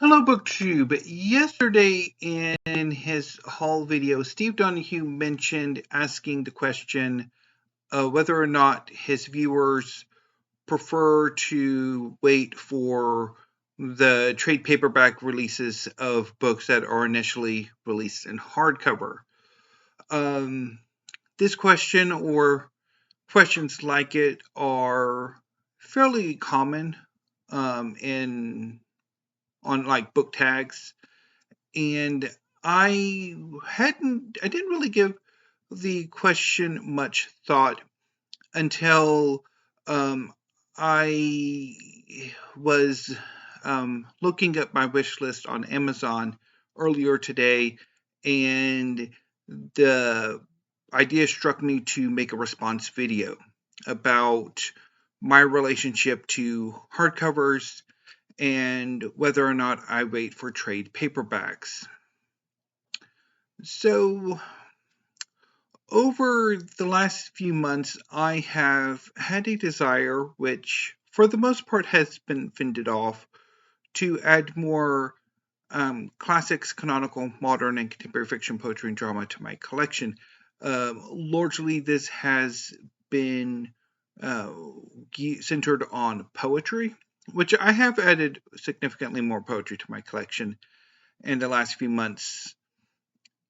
Hello, BookTube. Yesterday in his haul video, Steve Donahue mentioned asking the question whether or not his viewers prefer to wait for the trade paperback releases of books that are initially released in hardcover. Um, this question or questions like it are fairly common in on like book tags, and I didn't really give the question much thought until um, I was looking at my wish list on Amazon earlier today, and the idea struck me to make a response video about my relationship to hardcovers and whether or not I wait for trade paperbacks. So, over the last few months, I have had a desire, which for the most part has been fended off, to add more classics, canonical, modern, and contemporary fiction, poetry, and drama to my collection. Largely, this has been uh, centered on poetry, which I have added significantly more poetry to my collection in the last few months.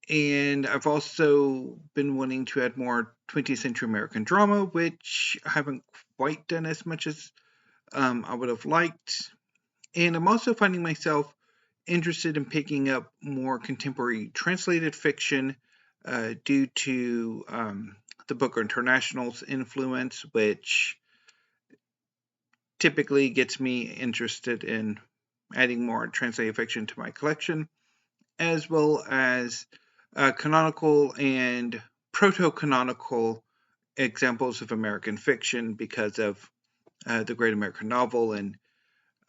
And I've also been wanting to add more 20th century American drama, which I haven't quite done as much as I would have liked. And I'm also finding myself interested in picking up more contemporary translated fiction due to the Booker International's influence, which typically gets me interested in adding more translated fiction to my collection, as well as canonical and proto-canonical examples of American fiction because of the Great American Novel and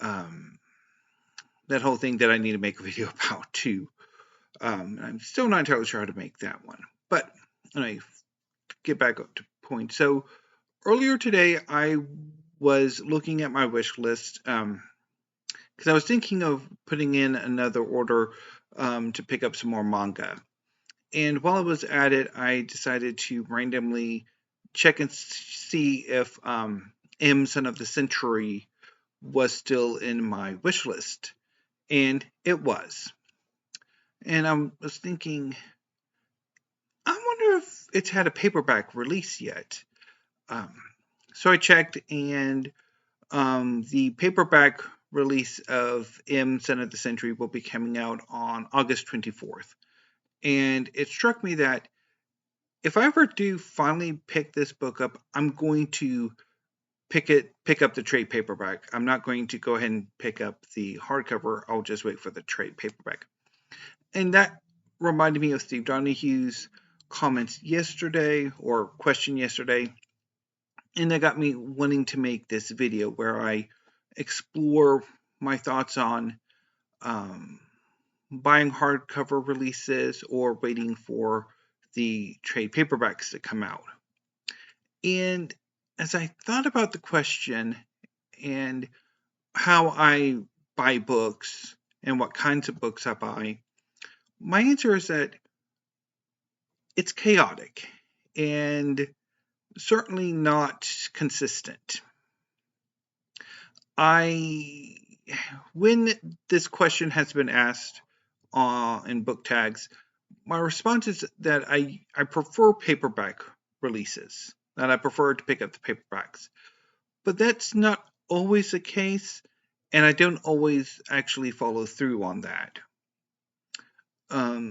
um, that whole thing that I need to make a video about too. I'm still not entirely sure how to make that one, but anyway, get back up to point. So earlier today, I was looking at my wish list because I was thinking of putting in another order to pick up some more manga. And while I was at it, I decided to randomly check and see if M Son of the Century was still in my wish list. And it was. And I was thinking, I wonder if it's had a paperback release yet. Um, so I checked, and the paperback release of M Son of the Century will be coming out on August 24th. And it struck me that if I ever do finally pick this book up, I'm going to pick up the trade paperback. I'm not going to go ahead and pick up the hardcover. I'll just wait for the trade paperback. And that reminded me of Steve Donahue's comments yesterday or question yesterday. And that got me wanting to make this video where I explore my thoughts on um, buying hardcover releases or waiting for the trade paperbacks to come out. And as I thought about the question and how I buy books and what kinds of books I buy, my answer is that it's chaotic and certainly not consistent. I, when this question has been asked in book tags, my response is that I prefer paperback releases, that I prefer to pick up the paperbacks. But that's not always the case, and I don't always actually follow through on that.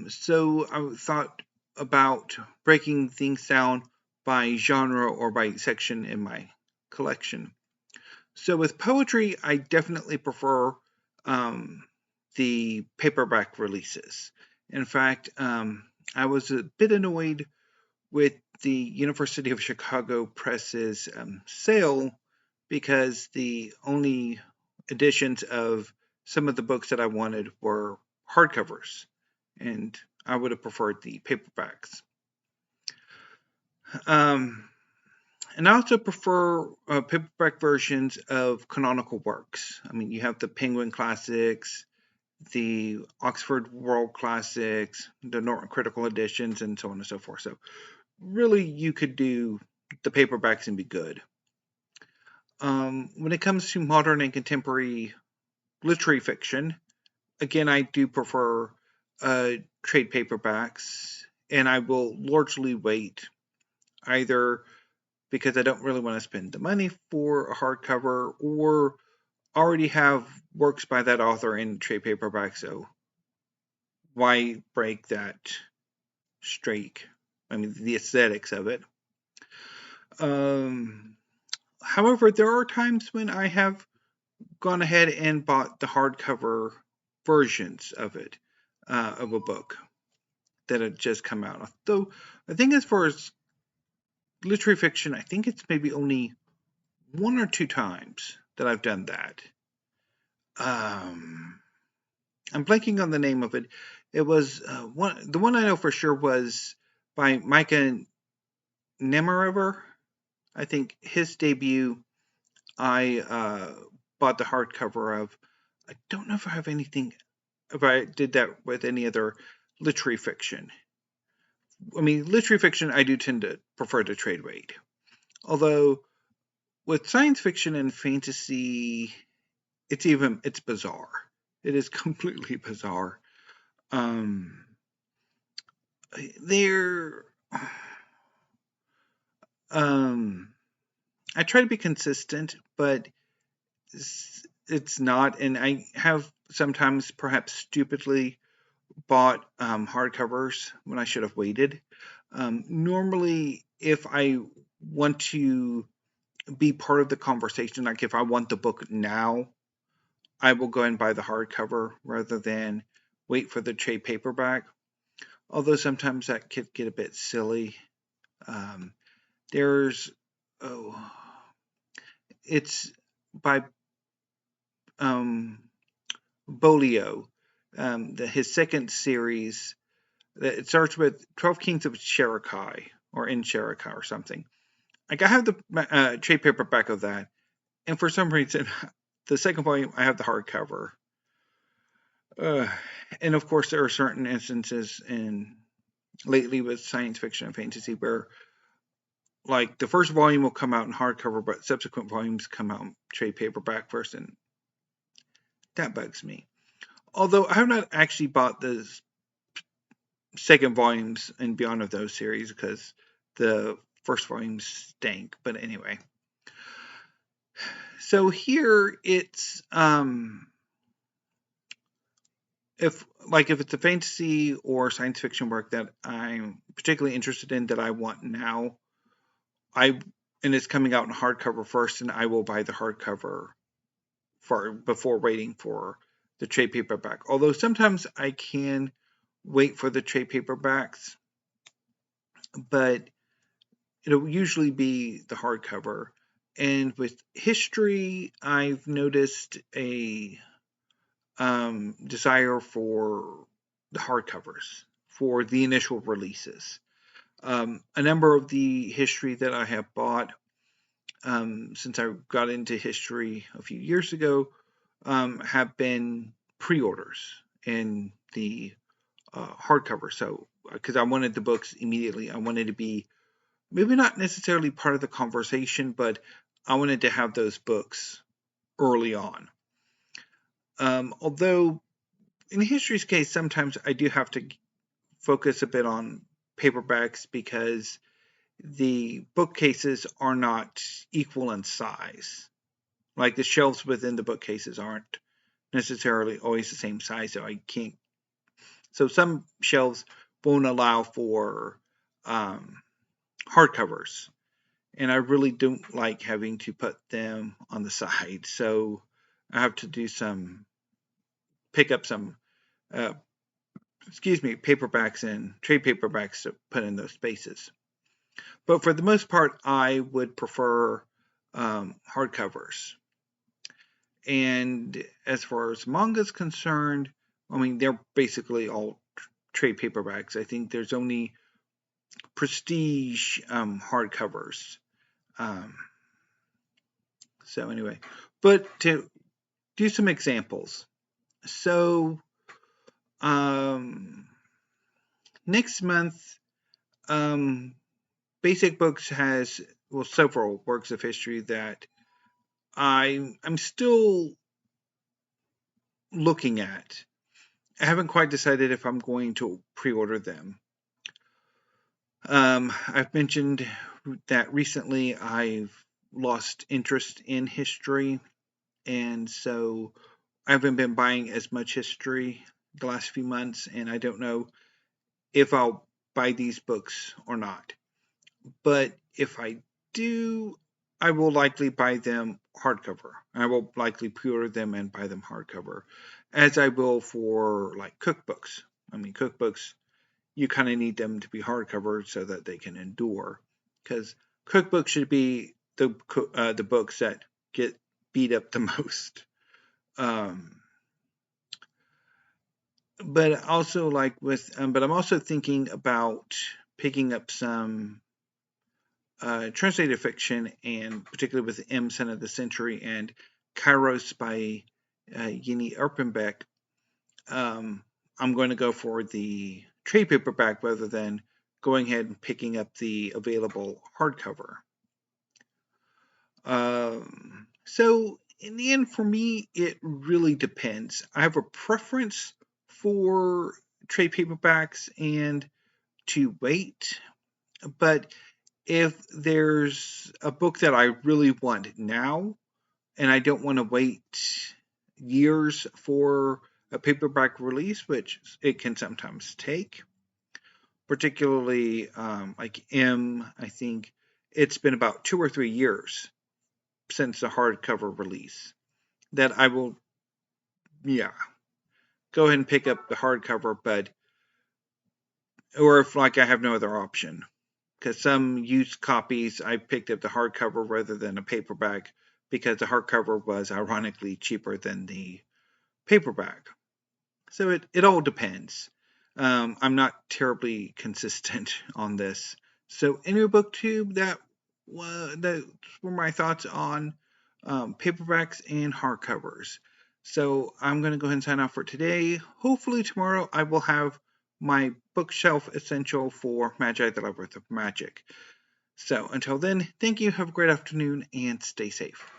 So I thought about breaking things down by genre or by section in my collection. So with poetry, I definitely prefer the paperback releases. In fact, I was a bit annoyed with the University of Chicago Press's sale because the only editions of some of the books that I wanted were hardcovers, and I would have preferred the paperbacks. Um, and I also prefer paperback versions of canonical works. I mean, you have the Penguin Classics, the Oxford World Classics, the Norton Critical Editions, and so on and so forth. So really, you could do the paperbacks and be good. When it comes to modern and contemporary literary fiction, again, I do prefer trade paperbacks, and I will largely wait either because I don't really want to spend the money for a hardcover or already have works by that author in trade paperback, so why break that streak? I mean, the aesthetics of it. However, there are times when I have gone ahead and bought the hardcover versions of it, of a book that had just come out. Though I think as far as literary fiction, I think it's maybe only one or two times that I've done that. I'm blanking on the name of it. It was the one I know for sure was by Micah Nemirover. I think his debut I bought the hardcover of. I don't know if I have anything, if I did that with any other literary fiction. I mean, literary fiction, I do tend to prefer to trade weight. Although with science fiction and fantasy, it's bizarre. It is completely bizarre. They're I try to be consistent, but it's not, and I have sometimes perhaps stupidly bought hardcovers when I should have waited. Normally, if I want to be part of the conversation, like if I want the book now, I will go and buy the hardcover rather than wait for the trade paperback. Although sometimes that could get a bit silly. There's it's by Bolio, his second series. It starts with 12 Kings of Sherakai or in Sherakai or something. Like I have the trade paperback of that, and for some reason, the second volume I have the hardcover. And of course, there are certain instances in lately with science fiction and fantasy where, like, the first volume will come out in hardcover, but subsequent volumes come out in trade paperback first, and that bugs me. Although I have not actually bought the second volumes and beyond of those series because the first volumes stank. But anyway, so here it's if it's a fantasy or science fiction work that I'm particularly interested in that I want now, and it's coming out in hardcover first, and I will buy the hardcover before waiting for the trade paperback. Although sometimes I can wait for the trade paperbacks, but it'll usually be the hardcover. And with history, I've noticed a desire for the hardcovers for the initial releases. A number of the history that I have bought since I got into history a few years ago have been pre-orders in the hardcover. So, because I wanted the books immediately, I wanted to be maybe not necessarily part of the conversation, but I wanted to have those books early on. Although in history's case, sometimes I do have to focus a bit on paperbacks because the bookcases are not equal in size. Like the shelves within the bookcases aren't necessarily always the same size, so I can't. So some shelves won't allow for hardcovers, and I really don't like having to put them on the side. So I have to pick up some, paperbacks and trade paperbacks to put in those spaces. But for the most part, I would prefer hardcovers. And as far as manga is concerned, I mean, they're basically all trade paperbacks. I think there's only prestige hardcovers. So anyway, but to do some examples. So Next month, um, Basic Books has several works of history that I'm still looking at. I haven't quite decided if I'm going to pre-order them. I've mentioned that recently I've lost interest in history, and so I haven't been buying as much history the last few months, and I don't know if I'll buy these books or not. But if I do, I will likely buy them hardcover. I will likely pre-order them and buy them hardcover, as I will for like cookbooks. I mean, cookbooks, you kind of need them to be hardcover so that they can endure, because cookbooks should be the books that get beat up the most. Um, but also like but I'm also thinking about picking up some translated fiction, and particularly with M. Son of the Century and Kairos by Yeni Erpenbeck. I'm going to go for the trade paperback rather than going ahead and picking up the available hardcover. So in the end, for me, it really depends. I have a preference for trade paperbacks and to wait, but if there's a book that I really want now and I don't want to wait years for a paperback release, which it can sometimes take, particularly like M, I think it's been about 2 or 3 years since the hardcover release that I will, yeah, go ahead and pick up the hardcover, but or if like I have no other option, because some used copies I picked up the hardcover rather than a paperback because the hardcover was ironically cheaper than the paperback. So it all depends. I'm not terribly consistent on this. So in your booktube, that were my thoughts on paperbacks and hardcovers. So I'm going to go ahead and sign off for today. Hopefully tomorrow I will have my bookshelf essential for Magi the Labyrinth of Magic. So until then, thank you, have a great afternoon, and stay safe.